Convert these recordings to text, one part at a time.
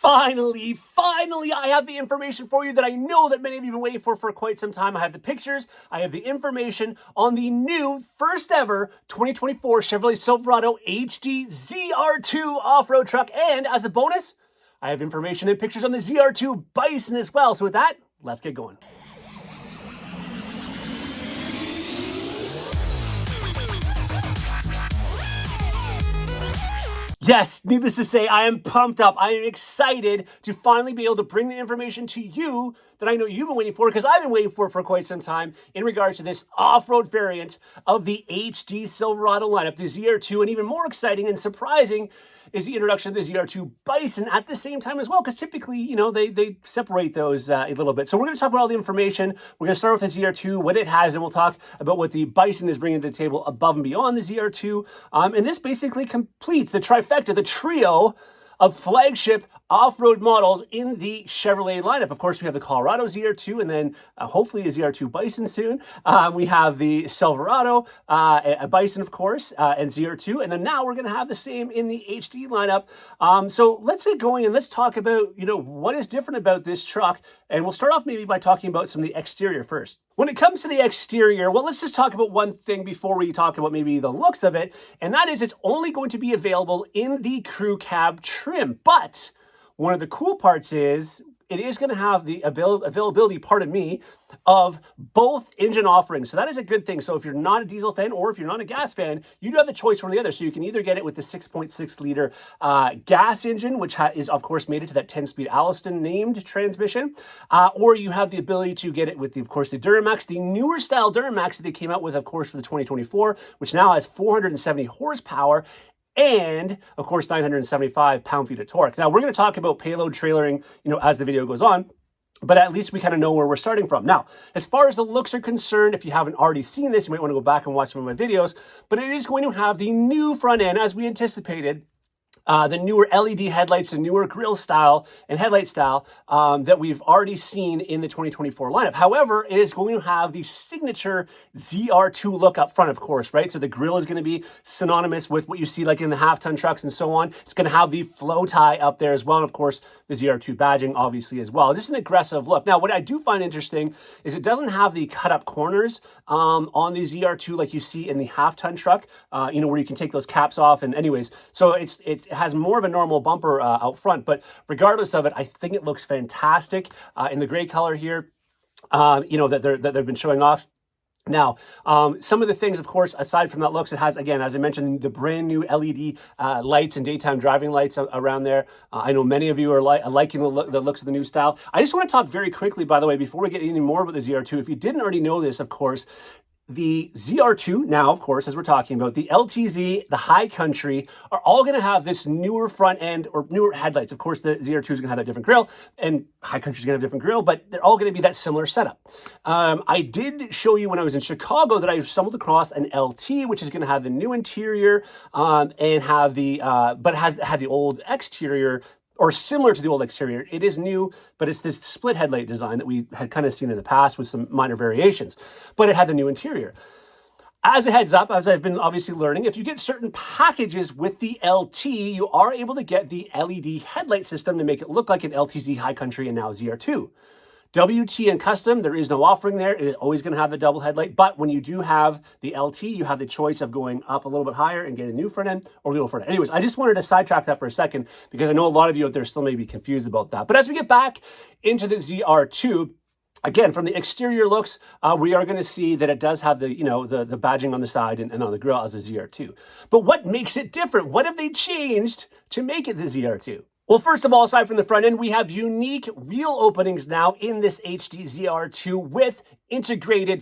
Finally, I have the information for you that I know that many of you have been waiting for quite some time. I have the pictures, I have the information on the new first ever 2024 Chevrolet Silverado HD ZR2 off-road truck. And as a bonus, I have information and pictures on the ZR2 Bison as well. So with that, let's get going. Yes, needless to say, I am pumped up. I am excited to finally be able to bring the information to you that I know you've been waiting for, because I've been waiting for quite some time in regards to this off-road variant of the HD Silverado lineup, the ZR2, and even more exciting and surprising is the introduction of the ZR2 Bison at the same time as well, because typically, you know, they separate those a little bit. So we're going to talk about all the information. We're going to start with the ZR2, what it has, and we'll talk about what the Bison is bringing to the table above and beyond the ZR2. And this basically completes the trifecta, the trio of flagship off-road models in the Chevrolet lineup. Of course, we have the Colorado ZR2, and then hopefully a ZR2 Bison soon. We have the Silverado, a Bison, of course, and ZR2. And then now we're going to have the same in the HD lineup. So let's get going and let's talk about, you know, what is different about this truck. And we'll start off maybe by talking about some of the exterior first. When it comes to the exterior, well, let's just talk about one thing before we talk about maybe the looks of it. And that is, it's only going to be available in the crew cab trim. But one of the cool parts is it is going to have the availability, pardon me, of both engine offerings. So that is a good thing. So if you're not a diesel fan or if you're not a gas fan, you do have the choice from the other. So you can either get it with the 6.6 liter gas engine, which is of course made it to that 10-speed Allison named transmission, or you have the ability to get it with the, of course, the Duramax, the newer style Duramax that they came out with, of course, for the 2024, which now has 470 horsepower. And, of course, 975 pound-feet of torque. Now, we're going to talk about payload trailering, you know, as the video goes on, but at least we kind of know where we're starting from. Now, as far as the looks are concerned, if you haven't already seen this, you might want to go back and watch some of my videos, but it is going to have the new front end, as we anticipated, the newer LED headlights, the newer grille style and headlight style that we've already seen in the 2024 lineup. However, it is going to have the signature ZR2 look up front, of course, right? So the grille is going to be synonymous with what you see like in the half-ton trucks and so on. It's going to have the flow tie up there as well. And of course, the ZR2 badging obviously as well. Just an aggressive look. Now, what I do find interesting is it doesn't have the cut-up corners on the ZR2 like you see in the half-ton truck, you know, where you can take those caps off. And anyways, so it has more of a normal bumper out front, but regardless of it, I think it looks fantastic in the gray color here, you know, that they've been showing off. Now, some of the things, of course, aside from that looks, it has, again, as I mentioned, the brand new LED lights and daytime driving lights around there. I know many of you are liking the looks of the new style. I just want to talk very quickly, by the way, before we get any more about the ZR2. If you didn't already know this, of course, the ZR2 now, of course, as we're talking about, the LTZ, the High Country are all going to have this newer front end or newer headlights. Of course, the ZR2 is going to have that different grille and High Country is going to have a different grille, but they're all going to be that similar setup. I did show you when I was in Chicago that I stumbled across an LT, which is going to have the new interior and have the, but it had the old exterior, or similar to the old exterior. It is new, but it's this split headlight design that we had kind of seen in the past with some minor variations, but it had the new interior. As a heads up, as I've been obviously learning, if you get certain packages with the LT, you are able to get the LED headlight system to make it look like an LTZ High Country and now ZR2. WT and custom, there is no offering there. It is always going to have the double headlight. But when you do have the LT, you have the choice of going up a little bit higher and getting a new front end or the old front end. Anyways, I just wanted to sidetrack that for a second because I know a lot of you out there still may be confused about that. But as we get back into the ZR2, again, from the exterior looks, we are going to see that it does have the, you know, the badging on the side and on the grille as a ZR2. But what makes it different? What have they changed to make it the ZR2? Well, first of all, aside from the front end, we have unique wheel openings now in this HD ZR2 with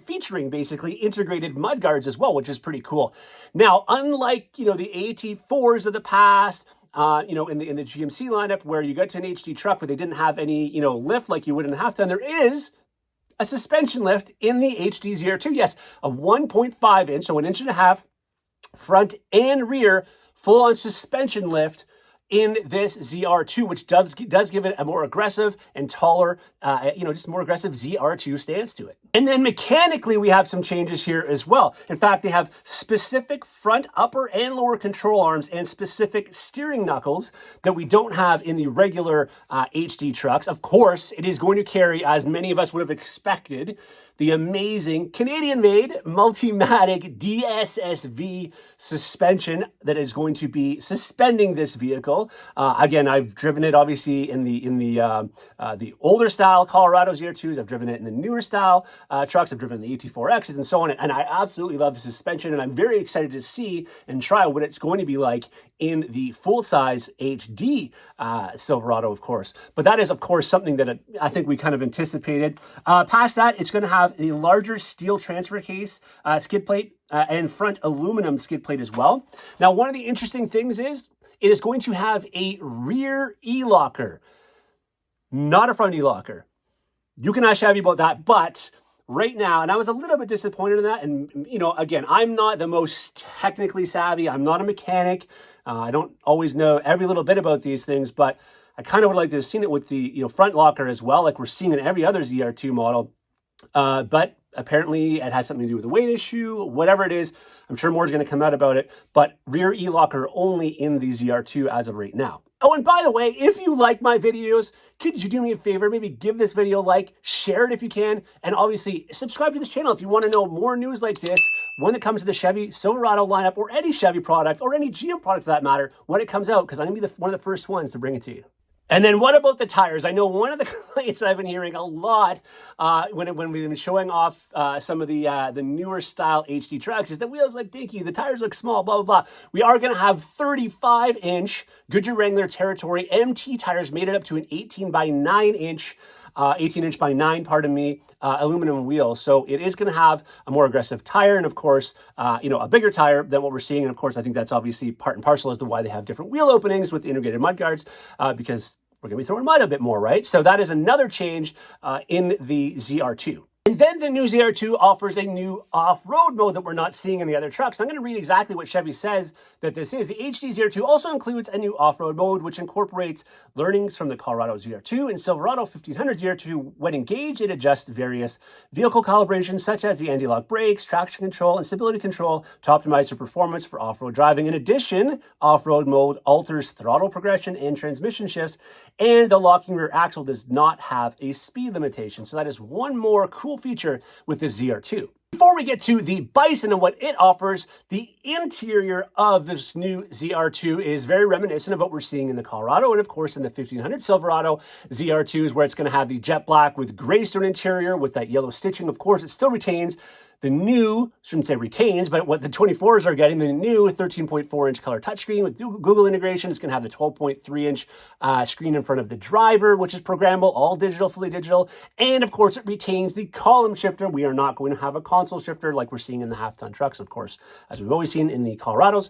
featuring basically integrated mudguards as well, which is pretty cool. Now, unlike, you know, the AT4s of the past, you know, in the GMC lineup where you got to an HD truck but they didn't have any, you know, lift like you would in a half ton, there is a suspension lift in the HD ZR2. Yes, a 1.5 inch, so 1.5 inches front and rear full-on suspension lift in this ZR2, which does give it a more aggressive and taller, you know, just more aggressive ZR2 stance to it. And then mechanically, we have some changes here as well. In fact, they have specific front, upper, and lower control arms and specific steering knuckles that we don't have in the regular HD trucks. Of course, it is going to carry, as many of us would have expected, the amazing Canadian-made Multimatic DSSV suspension that is going to be suspending this vehicle. Again, I've driven it obviously in the older style Colorado ZR2s. I've driven it in the newer style trucks. I've driven the ET4Xs and so on. And I absolutely love the suspension. And I'm very excited to see and try what it's going to be like in the full-size HD Silverado, of course. But that is, of course, something that I think we kind of anticipated. Past that, it's going to have a larger steel transfer case, skid plate, and front aluminum skid plate as well. Now, one of the interesting things is it is going to have a rear e-locker, not a front e-locker. You can ask Chevy about that, but right now, and I was a little bit disappointed in that. And, you know, again, I'm not the most technically savvy. I'm not a mechanic. I don't always know every little bit about these things, but I kind of would like to have seen it with the front locker as well, like we're seeing in every other ZR2 model. But apparently it has something to do with the weight issue, whatever it is. I'm sure more is going to come out about it, but rear e-locker only in the ZR2 as of right now. Oh, and by the way, if you like my videos, could you do me a favor? Maybe give this video a like, share it if you can, and obviously subscribe to this channel if you want to know more news like this when it comes to the Chevy Silverado lineup or any Chevy product or any GM product for that matter when it comes out, because I'm going to be one of the first ones to bring it to you. And then what about the tires? I know one of the complaints I've been hearing a lot when we've been showing off some of the newer style HD trucks is the wheels look dinky, the tires look small, blah, blah, blah. We are going to have 35-inch Goodyear Wrangler Territory MT tires made it up to an 18 by 9 inch 18-inch by 9, pardon me, aluminum wheels. So it is going to have a more aggressive tire and, of course, a bigger tire than what we're seeing. And, of course, I think that's obviously part and parcel as to why they have different wheel openings with the integrated mud guards because we're going to be throwing mud a bit more, right? So that is another change in the ZR2. And then the new ZR2 offers a new off-road mode that we're not seeing in the other trucks. I'm going to read exactly what Chevy says that this is. The HD ZR2 also includes a new off-road mode, which incorporates learnings from the Colorado ZR2 and Silverado 1500 ZR2. When engaged, it adjusts various vehicle calibrations, such as the anti-lock brakes, traction control, and stability control to optimize your performance for off-road driving. In addition, off-road mode alters throttle progression and transmission shifts, and the locking rear axle does not have a speed limitation. So that is one more cool feature with the ZR2. Before we get to the Bison and what it offers, the interior of this new ZR2 is very reminiscent of what we're seeing in the Colorado and, of course, in the 1500 Silverado ZR2s, where it's going to have the jet black with gray stone interior with that yellow stitching. Of course, it still retains the new, shouldn't say retains, but what the 24s are getting, the new 13.4-inch color touchscreen with Google integration. It's going to have the 12.3-inch screen in front of the driver, which is programmable, all digital, fully digital. And, of course, it retains the column shifter. We are not going to have a console shifter like we're seeing in the half-ton trucks, of course, as we've always seen in the Colorados.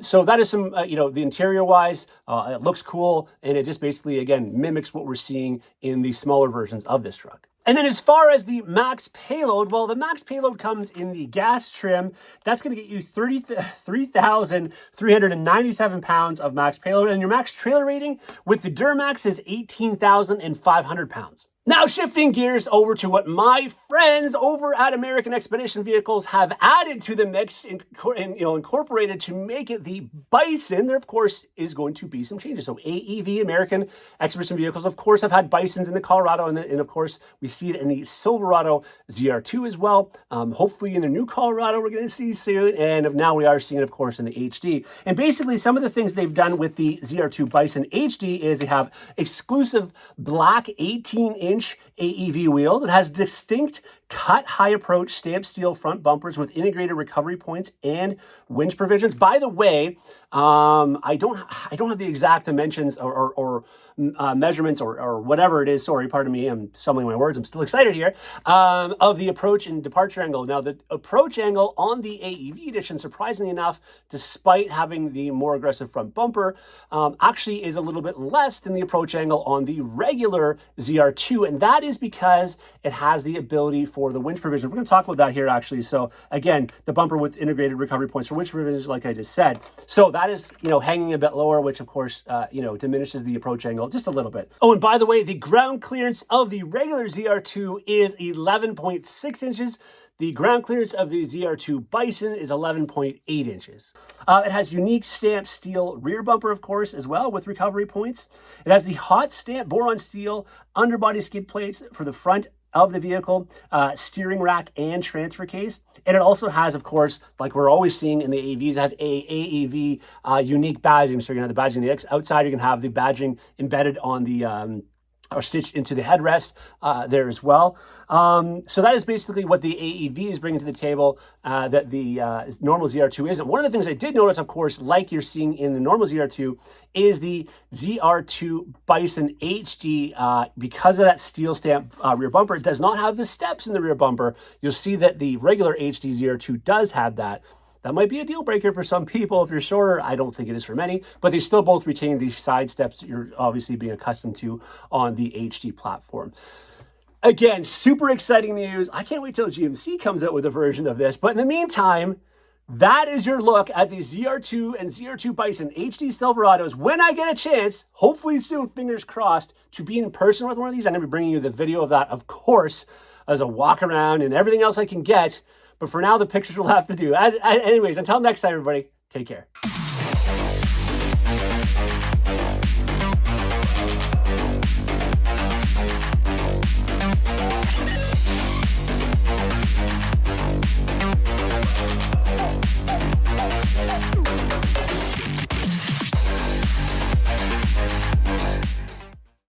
So that is some, the interior-wise, it looks cool, and it just basically, again, mimics what we're seeing in the smaller versions of this truck. And then as far as the max payload, well, the max payload comes in the gas trim. That's going to get you 3,397 pounds of max payload. And your max trailer rating with the Duramax is 18,500 pounds. Now, shifting gears over to what my friends over at American Expedition Vehicles have added to the mix and incorporated to make it the Bison. There, of course, is going to be some changes. So AEV, American Expedition Vehicles, of course, have had Bisons in the Colorado, and of course, we see it in the Silverado ZR2 as well. Hopefully, in the new Colorado, we're going to see soon. And now we are seeing it, of course, in the HD. And basically, some of the things they've done with the ZR2 Bison HD is they have exclusive black 18-inch AEV wheels. It has distinct cut high approach stamped steel front bumpers with integrated recovery points and winch provisions. By the way, I don't have the exact dimensions or measurements or whatever it is. Sorry, pardon me. I'm stumbling my words. I'm still excited here. Of the approach and departure angle. Now, the approach angle on the AEV edition, surprisingly enough, despite having the more aggressive front bumper, actually is a little bit less than the approach angle on the regular ZR2, and that is because it has the ability for the winch provision. We're going to talk about that here actually. So again, the bumper with integrated recovery points for winch provision, like I just said. So that is, hanging a bit lower, which of course, diminishes the approach angle just a little bit. Oh, and by the way, the ground clearance of the regular ZR2 is 11.6 inches. The ground clearance of the ZR2 Bison is 11.8 inches. It has unique stamped steel rear bumper, of course, as well, with recovery points. It has the hot stamp boron steel underbody skid plates for the front of the vehicle, steering rack and transfer case. And it also has, of course, like we're always seeing in the AVs, it has a AEV unique badging. So you're going to have the badging on the outside, you're going to have the badging embedded on the or stitched into the headrest there as well. So that is basically what the AEV is bringing to the table that the normal ZR2 isn't. One of the things I did notice, of course, like you're seeing in the normal ZR2, is the ZR2 Bison HD, because of that steel stamp rear bumper, it does not have the steps in the rear bumper. You'll see that the regular HD ZR2 does have that. That might be a deal breaker for some people if you're shorter. I don't think it is for many, but they still both retain these side steps that you're obviously being accustomed to on the HD platform. Again, super exciting news. I can't wait till GMC comes out with a version of this. But in the meantime, that is your look at the ZR2 and ZR2 Bison HD Silverados. When I get a chance, hopefully soon, fingers crossed, to be in person with one of these, I'm going to be bringing you the video of that, of course, as a walk around and everything else I can get. But for now, the pictures will have to do. Anyways, until next time, everybody, take care.